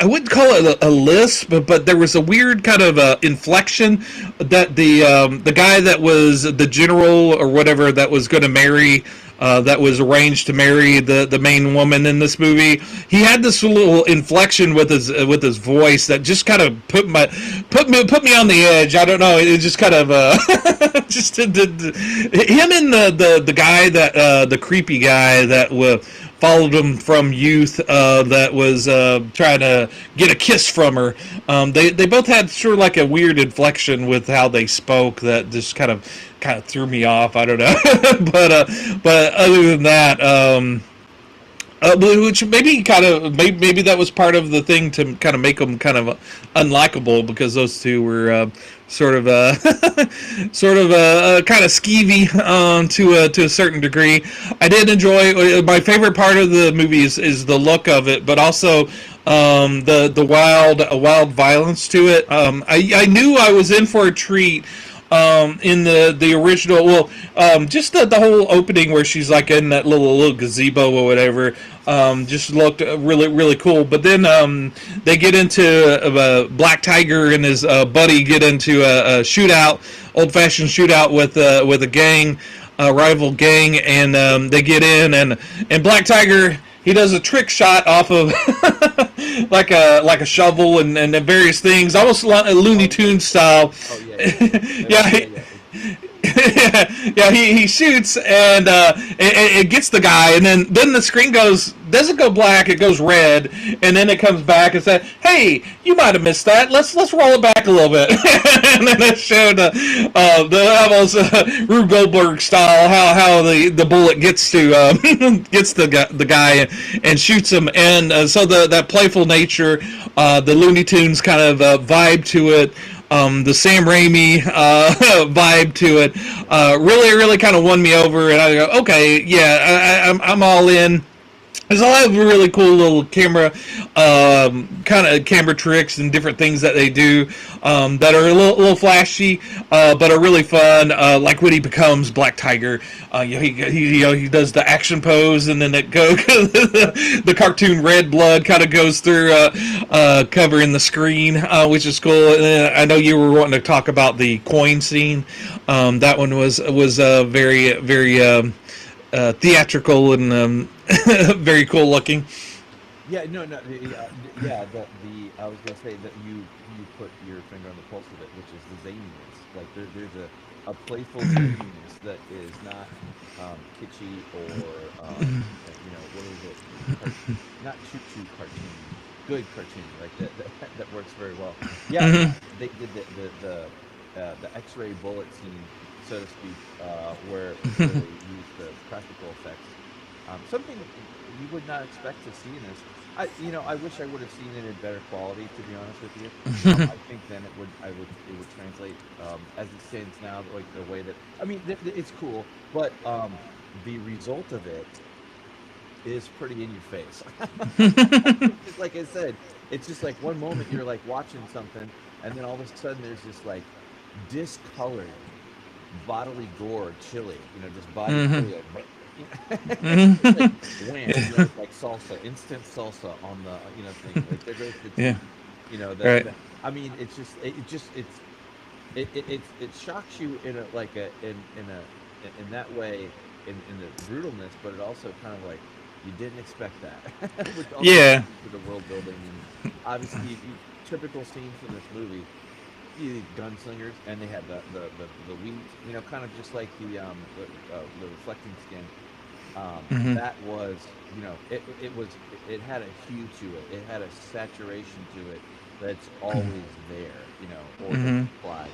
S2: wouldn't call it a lisp, but there was a weird kind of inflection that the guy that was the general or whatever that was going to marry. That was arranged to marry the main woman in this movie. He had this little inflection with his voice that just kind of put me on the edge. I don't know. It just kind of just him and the guy that the creepy guy that followed him from youth, that was trying to get a kiss from her. They both had sort of like a weird inflection with how they spoke that just kind of threw me off. I don't know, but other than that, which maybe that was part of the thing to kind of make them kind of unlikable, because those two were sort of kind of skeevy to a certain degree. I did enjoy. My favorite part of the movie is the look of it, but also the wild violence to it. I knew I was in for a treat. In the original, just the whole opening where she's like in that little gazebo or whatever, just looked really, really cool. But then they get into Black Tiger and his buddy get into a shootout, old-fashioned shootout with a gang, rival gang, and they get in, and Black Tiger, he does a trick shot off of like a shovel and various things, almost Looney Tunes style.
S1: Oh yeah.
S2: Yeah, he shoots and it gets the guy, and then the screen doesn't go black, it goes red, and then it comes back and said, "Hey, you might have missed that. Let's roll it back a little bit." And then it showed the almost Rube Goldberg style how the bullet gets to gets the guy and shoots him, and so that playful nature, the Looney Tunes kind of vibe to it. The Sam Raimi vibe to it really, really kind of won me over, and I go, okay, yeah, I'm all in. There's a lot of really cool little camera kind of camera tricks and different things that they do that are a little flashy, but are really fun. Like when he becomes Black Tiger, he does the action pose, and then the cartoon red blood kind of goes through covering the screen, which is cool. And I know you were wanting to talk about the coin scene. That one was very, very theatrical and very cool looking.
S1: Yeah, no, yeah. I was gonna say that you put your finger on the pulse of it, which is the zaniness. Like there's a playful zaniness that is not kitschy or what is it? Not choo cartoon, good cartoon. Like that works very well. Yeah, they did the X-ray bullet scene, so to speak, where they used the practical effects. Something you would not expect to see in this. I wish I would have seen it in better quality. To be honest with you, I think then it would translate as it stands now, like the way that it's cool, but the result of it is pretty in your face. Like I said, it's just like one moment you're like watching something, and then all of a sudden there's this like discolored bodily gore chili, just body chili, It's like
S2: Hmm.
S1: wham,
S2: Yeah.
S1: like salsa, instant salsa on the thing. Like there goes the
S2: Yeah.
S1: cheese.
S2: Right.
S1: I mean, it's just it just it shocks you in a like a in a in that way in the brutalness, but it also kind of like you didn't expect that, which also
S2: Yeah.
S1: goes into the world building and obviously typical scenes from this movie. You gunslingers, and they had the wheat, kind of just like the reflecting skin.
S2: Hmm.
S1: That was, it was, it had a hue to it. It had a saturation to it that's always there, or that's
S2: Hmm.
S1: implied.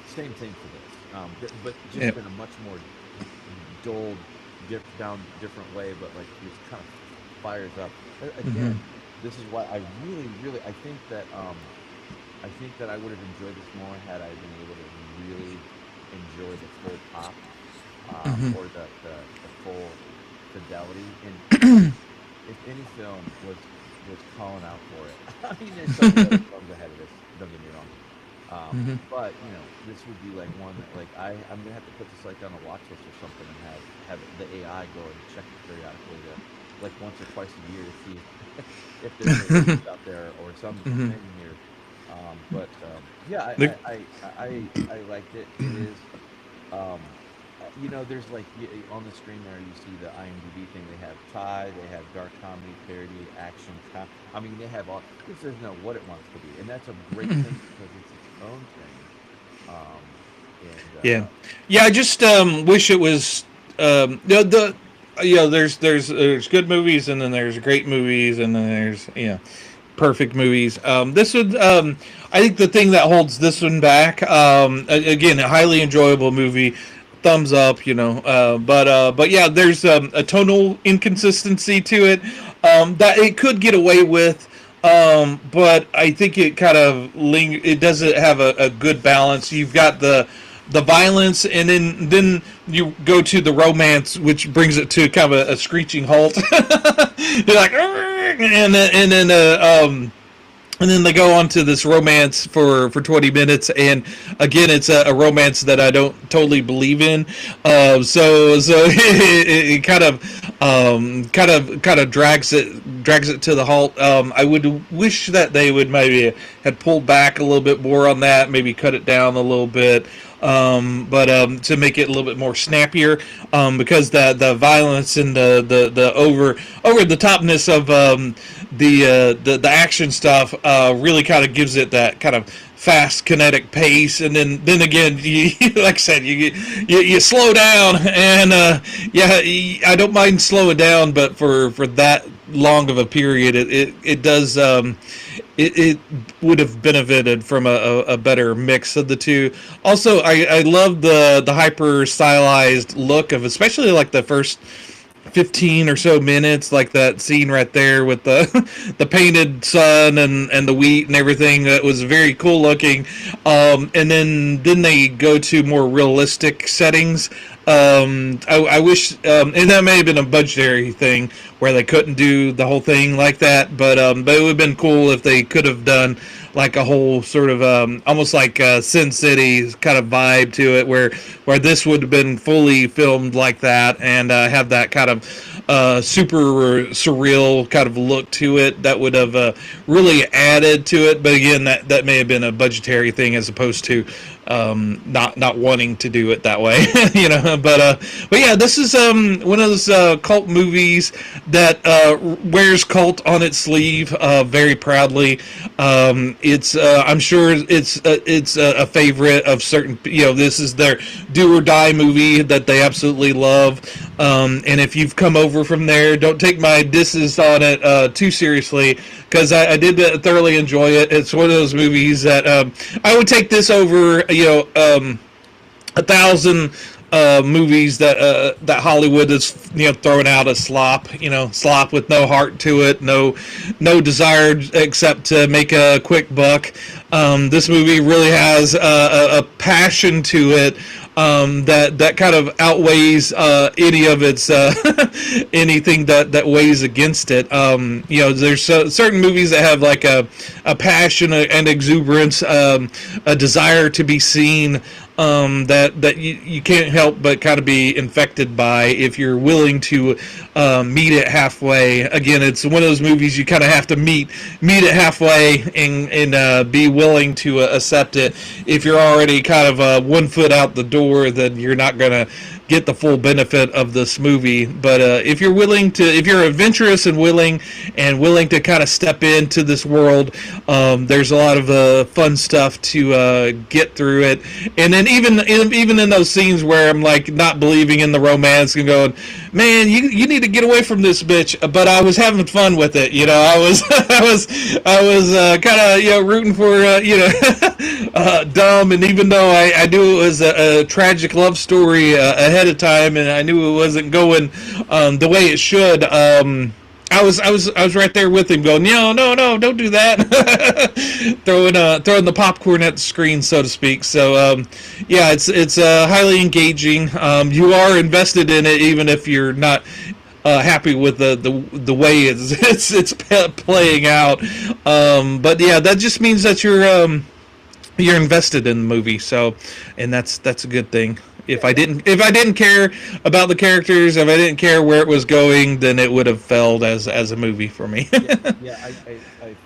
S1: Same thing for this, but just
S2: Yep.
S1: in a much more dull, down different way, but like just kind of fires up.
S2: Hmm.
S1: Again, this is why I really, really, I think that I would have enjoyed this more had I been able to really enjoy the full pop,
S2: Hmm.
S1: or the full fidelity. And if any film was calling out for it, I mean, there's so many other films ahead of this. Don't get me wrong,
S2: Hmm.
S1: but this would be like one that like I'm gonna have to put this like on a watch list or something and have the AI go and check it periodically to like once or twice a year to see if there's any glitches out there or
S2: Hmm.
S1: something here. But yeah,
S2: The,
S1: I liked it. It is there's like on the screen there you see the IMDb thing. They have Thai, they have dark comedy, parody, action. I mean, they have all. This doesn't know what it wants to be, and that's a great thing because it's its own thing. Um, and
S2: yeah. Yeah. I just wish it was the there's good movies and then there's great movies and then there's perfect movies. This would I think the thing that holds this one back, again, a highly enjoyable movie, thumbs up, but yeah, there's a tonal inconsistency to it that it could get away with. But I think it kind of it doesn't have a good balance. You've got the violence, and then you go to the romance, which brings it to kind of a screeching halt. You're like, "Argh!" And then they go on to this romance for 20 minutes, and again it's a romance that I don't totally believe in. So it kind of drags it to the halt. I would wish that they would maybe had pulled back a little bit more on that, maybe cut it down a little bit, but to make it a little bit more snappier, because the violence and the over the topness of the action stuff really kind of gives it that kind of fast kinetic pace, and then again, like I said, you slow down, and yeah, I don't mind slowing down, but for that long of a period, it does. It would have benefited from a better mix of the two. Also, I love the hyper stylized look of, especially like the first 15 or so minutes, like that scene right there with the the painted sun and the wheat and everything. That was very cool looking. And then they go to more realistic settings. I wish, and that may have been a budgetary thing where they couldn't do the whole thing like that, but it would have been cool if they could have done like a whole sort of almost like Sin City kind of vibe to it, where this would have been fully filmed like that, and have that kind of super surreal kind of look to it that would have really added to it. But again, that may have been a budgetary thing as opposed to not wanting to do it that way, but yeah, this is one of those cult movies that wears cult on its sleeve very proudly. It's I'm sure it's a favorite of certain. This is their do or die movie that they absolutely love. And if you've come over from there, don't take my disses on it too seriously, because I did thoroughly enjoy it. It's one of those movies that I would take this over, 1,000 movies that Hollywood is throwing out as slop, slop with no heart to it, no desire except to make a quick buck. This movie really has a passion to it, that kind of outweighs any of its anything that weighs against it. There's certain movies that have like a passion and exuberance, a desire to be seen, that you can't help but kind of be infected by if you're willing to meet it halfway. Again, it's one of those movies you kind of have to meet it halfway and be willing to accept it. If you're already kind of 1 foot out the door, then you're not gonna get the full benefit of this movie. But if you're willing to, if you're adventurous and willing to kind of step into this world, there's a lot of fun stuff to get through it. And then even in those scenes where I'm like not believing in the romance and going, man, you need to get away from this bitch. But I was having fun with it. You know, I was I was kind of rooting for Dumb, and even though I knew it was a tragic love story ahead of time, and I knew it wasn't going the way it should. I was right there with him, going, no, don't do that, throwing the popcorn at the screen, so to speak. So yeah, it's highly engaging. You are invested in it, even if you're not happy with the way it's playing out. But yeah, that just means that you're invested in the movie. So, and that's a good thing. If I didn't care about the characters, if I didn't care where it was going, then it would have failed as a movie for me.
S1: I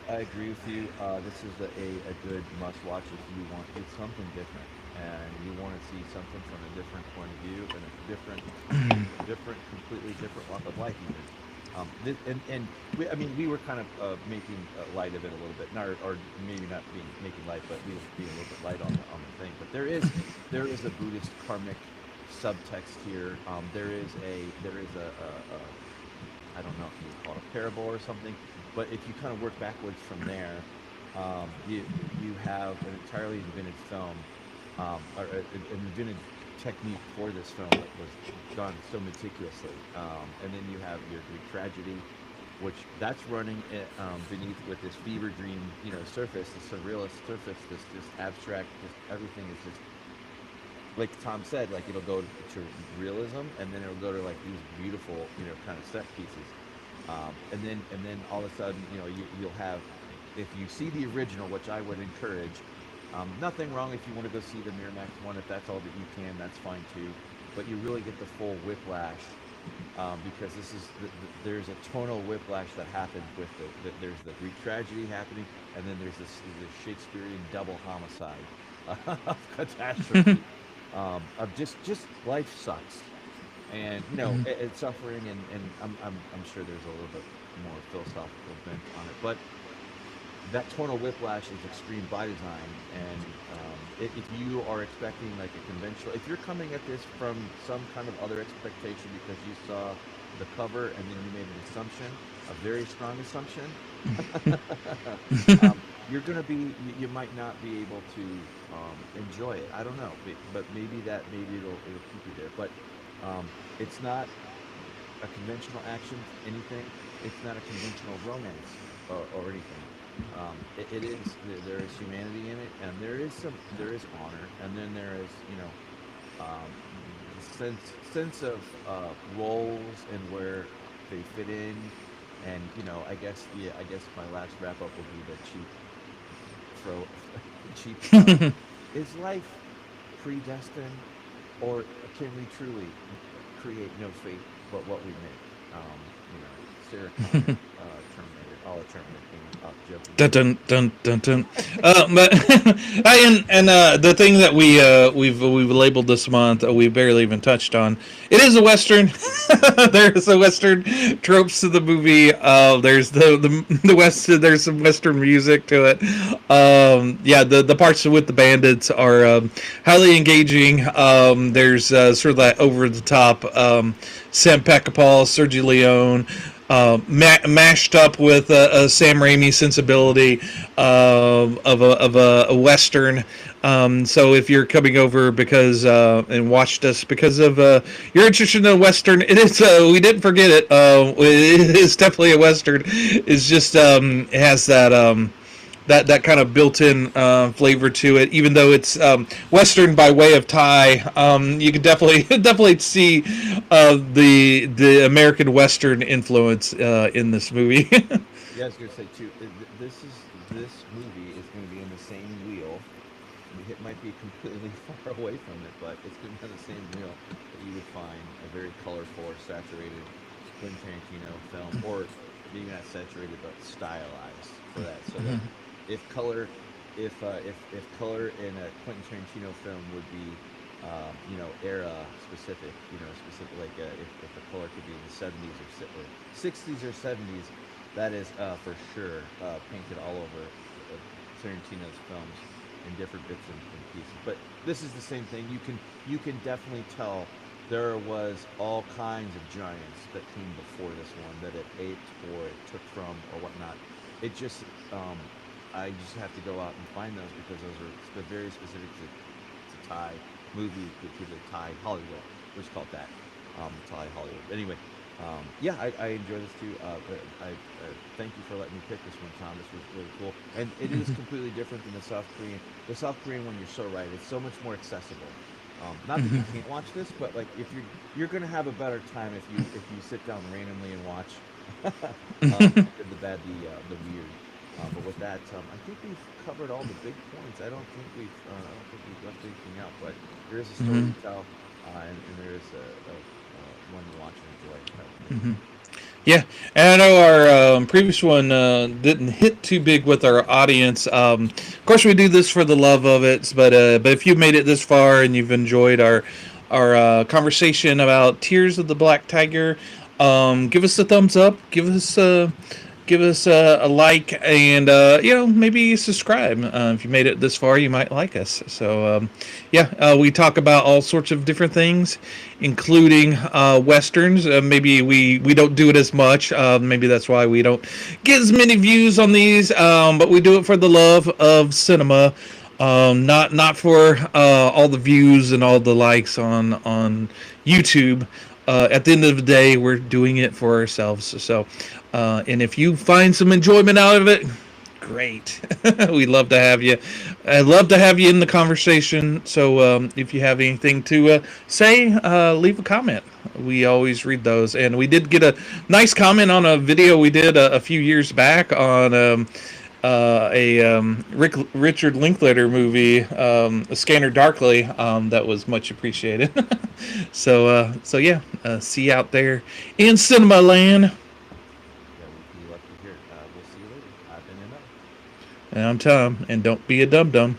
S1: agree with you. This is a good must watch if you want it's something different and you want to see something from a different point of view and a completely different walk of life even. We were kind of making light of it a little bit, or maybe not making light, but we were being a little bit light on the thing. But there is a Buddhist karmic subtext here. There is a I don't know if you would call it a parable or something, but if you kind of work backwards from there, you have an entirely invented film, or an invented technique for this film that was done so meticulously. And then you have your Greek tragedy, which that's running beneath with this fever dream, surface, the surrealist surface, this just abstract, just everything is just like Tom said, like it'll go to realism, and then it'll go to like these beautiful, kind of set pieces, and then all of a sudden, you'll have, if you see the original, which I would encourage. Nothing wrong if you want to go see the Miramax one. If that's all that you can, that's fine too. But you really get the full whiplash, because there's a tonal whiplash that happens with there's the Greek tragedy happening, and then there's this Shakespearean double homicide of catastrophe, of just life sucks, and it's suffering, and I'm sure there's a little bit more philosophical bent on it, but that tonal whiplash is extreme by design, and if you are expecting like a conventional, if you're coming at this from some kind of other expectation because you saw the cover and then you made an assumption, a very strong assumption, you're gonna be, you might not be able to enjoy it. I don't know, but maybe it'll keep you there. But it's not a conventional action, anything. It's not a conventional romance or anything. It is, there is humanity in it, and there is honor, and then there is sense of roles and where they fit in, and I guess my last wrap up will be the cheap. Is life predestined, or can we truly create no fate but what we make? Sarah Connor, Terminator, all the Terminator thing, joking.
S2: Dun dun dun dun dun. But the thing that we've labeled this month, we barely even touched on. It is a western. There's a western tropes to the movie. There's the west. There's some western music to it. Yeah, the parts with the bandits are highly engaging. There's sort of that over the top Sam Peckinpah, Sergio Leone. Mashed up with a Sam Raimi sensibility of a western. So if you're coming over because and watched us because of you're interested in a western, it is. We didn't forget it. It is definitely a western. It's just it has that kind of built-in flavor to it. Even though it's Western by way of Thai, you can definitely see the American Western influence in this movie.
S1: Yeah, I was gonna say too. This movie is going to be in the same wheel it might be completely far away from it, but it's going to be on the same reel that you would find a very colorful or saturated Quentin Tarantino film, or maybe not saturated but stylized for that. So like if color, if color in a Quentin Tarantino film would be era specific, specific like if the color could be in the 70s or 60s or 70s, that is for sure painted all over Tarantino's films in different bits and pieces. But this is the same thing. You can definitely tell there was all kinds of giants that came before this one that it aped or it took from or whatnot. It just I just have to go out and find those because those are very specific to Thai movie to the Thai Hollywood. Let's call it that. Thai Hollywood. Anyway, yeah, I enjoy this too. I thank you for letting me pick this one, Tom. This was really cool, and it is completely different than the South Korean. The South Korean one, you're so right. It's so much more accessible. Not that you can't watch this, but like if you're gonna have a better time if you sit down randomly and watch the good, the bad, the weird. But with that, I think we've covered all the big points. I don't think we've left anything out. But there is a story to tell, and there is one to watch and enjoy.
S2: Yeah, and I know our previous one didn't hit too big with our audience. Of course, we do this for the love of it, but if you've made it this far and you've enjoyed our conversation about Tears of the Black Tiger, give us a thumbs up, give us a like, and maybe subscribe. If you made it this far, you might like us. So we talk about all sorts of different things, including westerns. Maybe we don't do it as much. Maybe that's why we don't get as many views on these. But we do it for the love of cinema. Not for all the views and all the likes on YouTube. At the end of the day, we're doing it for ourselves. So, and if you find some enjoyment out of it, great. We'd love to have you. I'd love to have you in the conversation. So, if you have anything to say, leave a comment. We always read those. And we did get a nice comment on a video we did a few years back on Richard Linklater movie, A Scanner Darkly, that was much appreciated. So see you out there in Cinema Land.
S1: Yeah, we love to hear it. We'll see you later. I've been Enough.
S2: And I'm Tom, and don't be a dum-dum.